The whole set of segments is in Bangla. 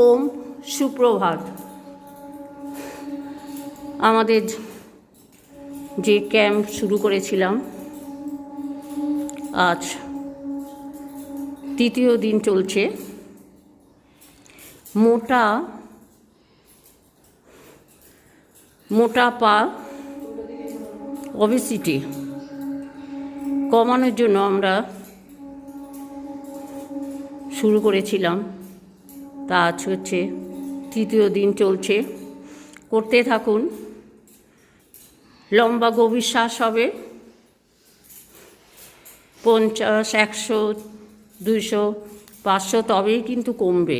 ওম সুপ্রভাত। আমাদের যে ক্যাম্প শুরু করেছিলাম আজ তৃতীয় দিন চলছে। মোটাপা ওবেসিটি কমানোর জন্য আমরা শুরু করেছিলাম। তা আজ হচ্ছে তৃতীয় দিন চলছে। করতে থাকুন। লম্বা গভীর শ্বাস হবে 50, 100, 200, 500, তবেই কিন্তু কমবে।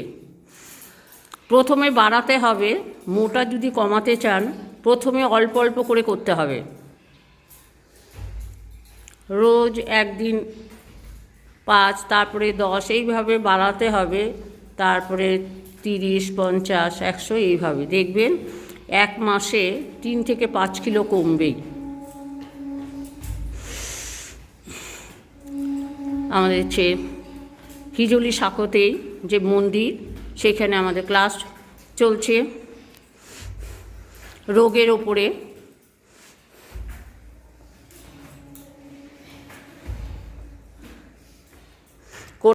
প্রথমে বাড়াতে হবে। মোটা যদি কমাতে চান প্রথমে অল্প অল্প করে করতে হবে। রোজ একদিন 5, তারপরে 10, এইভাবে বাড়াতে হবে। তারপরে 30, 50, 100, এইভাবে দেখবেন 1 মাসে 3 থেকে 5 কিলো কমবেই। আমাদের হিজলি শাখতেই যে মন্দির, সেখানে আমাদের ক্লাস চলছে রোগের ওপরে।